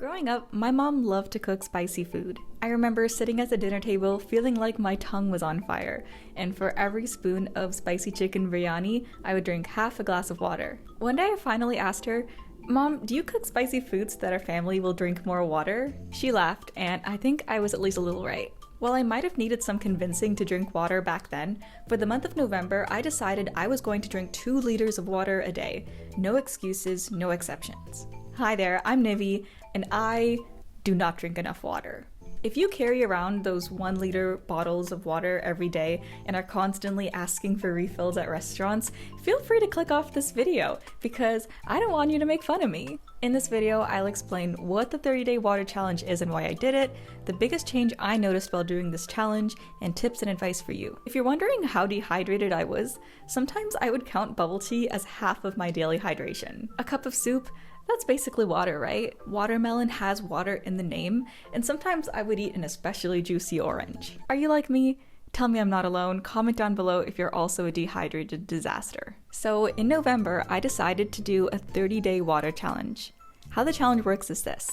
Growing up, my mom loved to cook spicy food. I remember sitting at the dinner table feeling like my tongue was on fire, and for every spoon of spicy chicken biryani, I would drink half a glass of water. One day I finally asked her, "Mom, do you cook spicy foods so that our family will drink more water?" She laughed, and I think I was at least a little right. While I might have needed some convincing to drink water back then, for the month of November, I decided I was going to drink 2 liters of water a day. No excuses, no exceptions. Hi there, I'm Nivi, and I do not drink enough water. If you carry around those 1-liter bottles of water every day and are constantly asking for refills at restaurants, feel free to click off this video because I don't want you to make fun of me. In this video, I'll explain what the 30-day water challenge is and why I did it, the biggest change I noticed while doing this challenge, and tips and advice for you. If you're wondering how dehydrated I was, sometimes I would count bubble tea as half of my daily hydration. A cup of soup, that's basically water, right? Watermelon has water in the name, and sometimes I would eat an especially juicy orange. Are you like me? Tell me I'm not alone. Comment down below if you're also a dehydrated disaster. So in November, I decided to do a 30-day water challenge. How the challenge works is this.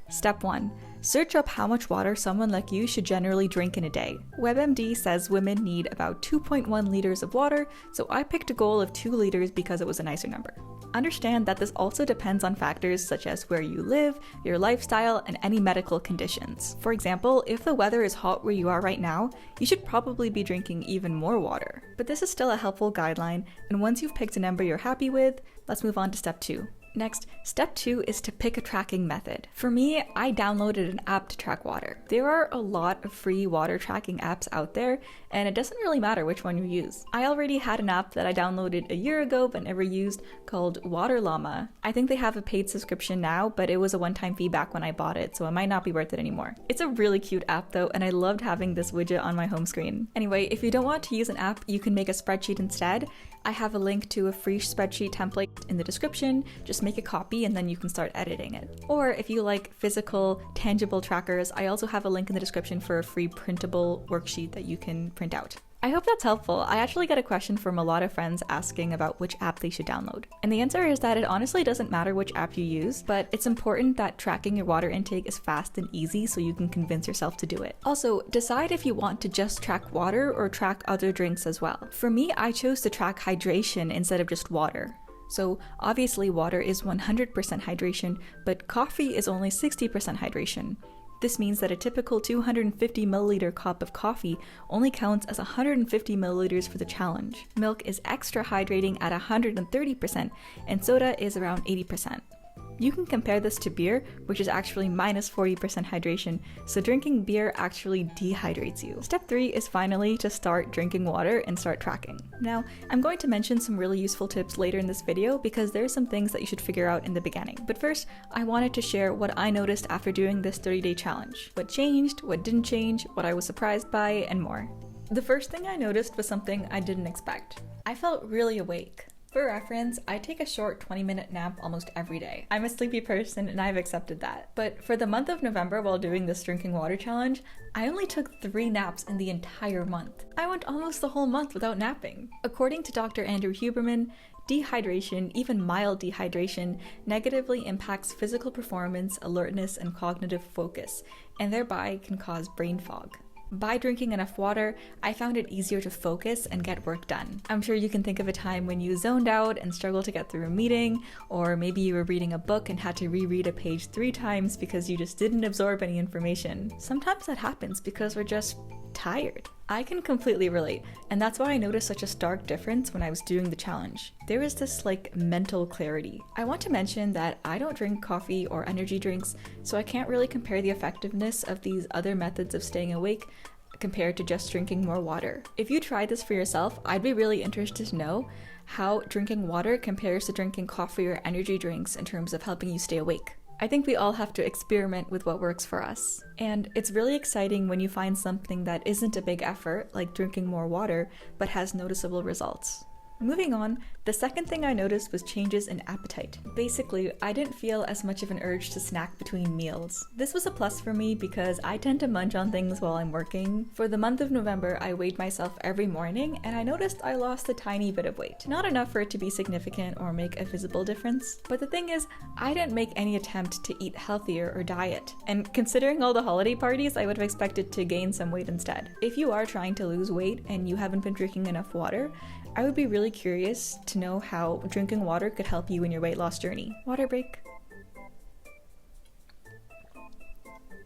Step 1. Search up how much water someone like you should generally drink in a day. WebMD says women need about 2.1 liters of water, so I picked a goal of 2 liters because it was a nicer number. Understand that this also depends on factors such as where you live, your lifestyle, and any medical conditions. For example, if the weather is hot where you are right now, you should probably be drinking even more water. But this is still a helpful guideline, and once you've picked a number you're happy with, let's move on to step 2. Next, step 2 is to pick a tracking method. For me, I downloaded an app to track water. There are a lot of free water tracking apps out there, and it doesn't really matter which one you use. I already had an app that I downloaded a year ago but never used called Water Llama. I think they have a paid subscription now, but it was a one-time fee back when I bought it, so it might not be worth it anymore. It's a really cute app though, and I loved having this widget on my home screen. Anyway, if you don't want to use an app, you can make a spreadsheet instead. I have a link to a free spreadsheet template in the description. Just make a copy and then you can start editing it. Or if you like physical, tangible trackers, I also have a link in the description for a free printable worksheet that you can print out. I hope that's helpful. I actually get a question from a lot of friends asking about which app they should download. And the answer is that it honestly doesn't matter which app you use, but it's important that tracking your water intake is fast and easy so you can convince yourself to do it. Also, decide if you want to just track water or track other drinks as well. For me, I chose to track hydration instead of just water. So obviously water is 100% hydration, but coffee is only 60% hydration. This means that a typical 250 milliliter cup of coffee only counts as 150 milliliters for the challenge. Milk is extra hydrating at 130%, and soda is around 80%. You can compare this to beer, which is actually minus 40% hydration, so drinking beer actually dehydrates you. Step 3 is finally to start drinking water and start tracking. Now, I'm going to mention some really useful tips later in this video because there are some things that you should figure out in the beginning. But first, I wanted to share what I noticed after doing this 30-day challenge. What changed, what didn't change, what I was surprised by, and more. The first thing I noticed was something I didn't expect. I felt really awake. For reference, I take a short 20-minute nap almost every day. I'm a sleepy person and I've accepted that. But for the month of November while doing this drinking water challenge, I only took 3 naps in the entire month. I went almost the whole month without napping. According to Dr. Andrew Huberman, dehydration, even mild dehydration, negatively impacts physical performance, alertness, and cognitive focus, and thereby can cause brain fog. By drinking enough water, I found it easier to focus and get work done. I'm sure you can think of a time when you zoned out and struggled to get through a meeting, or maybe you were reading a book and had to reread a page 3 times because you just didn't absorb any information. Sometimes that happens because we're just tired. I can completely relate, and that's why I noticed such a stark difference when I was doing the challenge. There was this mental clarity. I want to mention that I don't drink coffee or energy drinks, so I can't really compare the effectiveness of these other methods of staying awake compared to just drinking more water. If you try this for yourself, I'd be really interested to know how drinking water compares to drinking coffee or energy drinks in terms of helping you stay awake. I think we all have to experiment with what works for us. And it's really exciting when you find something that isn't a big effort, like drinking more water, but has noticeable results. Moving on, the second thing I noticed was changes in appetite. Basically, I didn't feel as much of an urge to snack between meals. This was a plus for me because I tend to munch on things while I'm working. For the month of November, I weighed myself every morning and I noticed I lost a tiny bit of weight. Not enough for it to be significant or make a visible difference, but the thing is, I didn't make any attempt to eat healthier or diet. And considering all the holiday parties, I would have expected to gain some weight instead. If you are trying to lose weight and you haven't been drinking enough water, I would be really curious to know how drinking water could help you in your weight loss journey. Water break.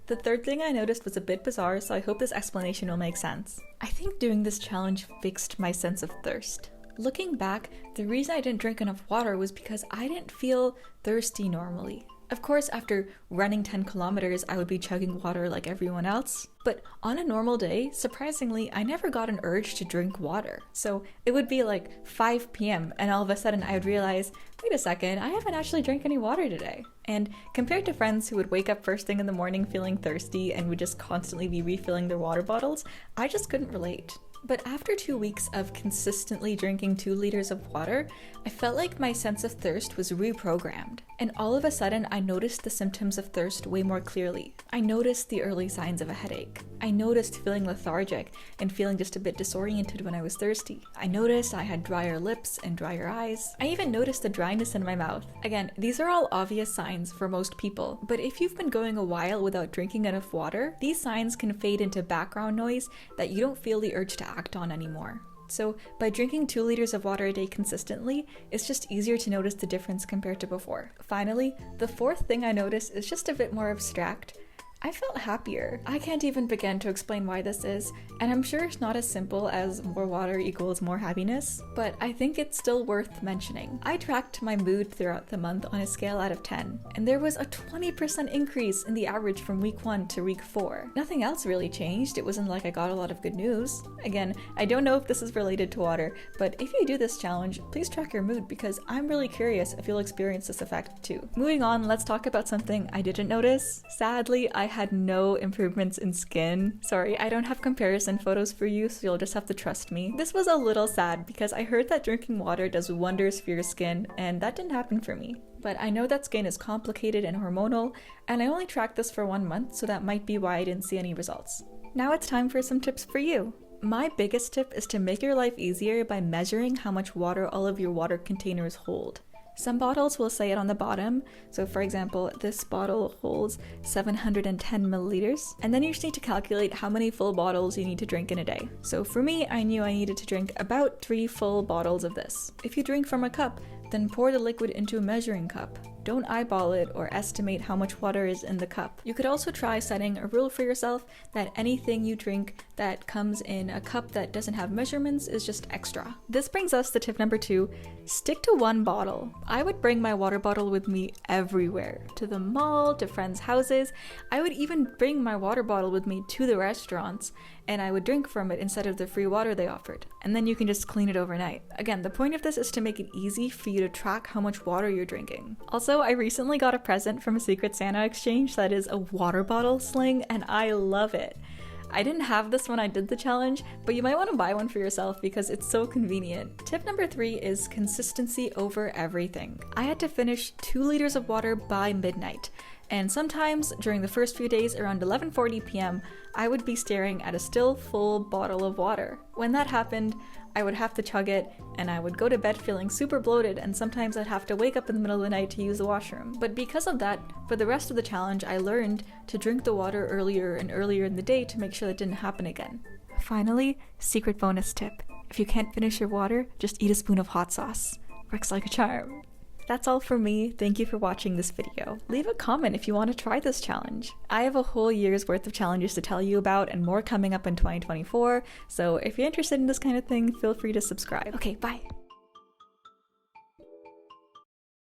The third thing I noticed was a bit bizarre, so I hope this explanation will make sense. I think doing this challenge fixed my sense of thirst. Looking back, the reason I didn't drink enough water was because I didn't feel thirsty normally. Of course, after running 10 kilometers, I would be chugging water like everyone else. But on a normal day, surprisingly, I never got an urge to drink water. So it would be like 5 p.m. and all of a sudden I would realize, wait a second, I haven't actually drank any water today. And compared to friends who would wake up first thing in the morning feeling thirsty and would just constantly be refilling their water bottles, I just couldn't relate. But after 2 weeks of consistently drinking 2 liters of water, I felt like my sense of thirst was reprogrammed. And all of a sudden, I noticed the symptoms of thirst way more clearly. I noticed the early signs of a headache. I noticed feeling lethargic and feeling just a bit disoriented when I was thirsty. I noticed I had drier lips and drier eyes. I even noticed the dryness in my mouth. Again, these are all obvious signs for most people, but if you've been going a while without drinking enough water, these signs can fade into background noise that you don't feel the urge to act on anymore. So by drinking 2 liters of water a day consistently, it's just easier to notice the difference compared to before. Finally, the fourth thing I noticed is just a bit more abstract. I felt happier. I can't even begin to explain why this is, and I'm sure it's not as simple as more water equals more happiness, but I think it's still worth mentioning. I tracked my mood throughout the month on a scale out of 10, and there was a 20% increase in the average from week 1 to week 4. Nothing else really changed. It wasn't like I got a lot of good news. Again, I don't know if this is related to water, but if you do this challenge, please track your mood because I'm really curious if you'll experience this effect too. Moving on, let's talk about something I didn't notice. Sadly, I had no improvements in skin. Sorry, I don't have comparison photos for you, so you'll just have to trust me. This was a little sad because I heard that drinking water does wonders for your skin, and that didn't happen for me. But I know that skin is complicated and hormonal, and I only tracked this for 1 month, so that might be why I didn't see any results. Now it's time for some tips for you. My biggest tip is to make your life easier by measuring how much water all of your water containers hold. Some bottles will say it on the bottom, so for example, this bottle holds 710 milliliters, and then you just need to calculate how many full bottles you need to drink in a day. So for me, I knew I needed to drink about 3 full bottles of this. If you drink from a cup, then pour the liquid into a measuring cup. Don't eyeball it or estimate how much water is in the cup. You could also try setting a rule for yourself that anything you drink that comes in a cup that doesn't have measurements is just extra. This brings us to tip number 2, stick to 1 bottle. I would bring my water bottle with me everywhere, to the mall, to friends' houses. I would even bring my water bottle with me to the restaurants, and I would drink from it instead of the free water they offered. And then you can just clean it overnight. Again, the point of this is to make it easy for you to track how much water you're drinking. Also, I recently got a present from a Secret Santa exchange that is a water bottle sling, and I love it. I didn't have this when I did the challenge, but you might want to buy one for yourself because it's so convenient. Tip number 3 is consistency over everything. I had to finish 2 liters of water by midnight. And sometimes during the first few days around 11:40 p.m., I would be staring at a still full bottle of water. When that happened, I would have to chug it, and I would go to bed feeling super bloated, and sometimes I'd have to wake up in the middle of the night to use the washroom. But because of that, for the rest of the challenge, I learned to drink the water earlier and earlier in the day to make sure that didn't happen again. Finally, secret bonus tip. If you can't finish your water, just eat a spoon of hot sauce. Works like a charm. That's all for me. Thank you for watching this video. Leave a comment if you want to try this challenge. I have a whole year's worth of challenges to tell you about and more coming up in 2024, so if you're interested in this kind of thing, feel free to subscribe. Okay, bye!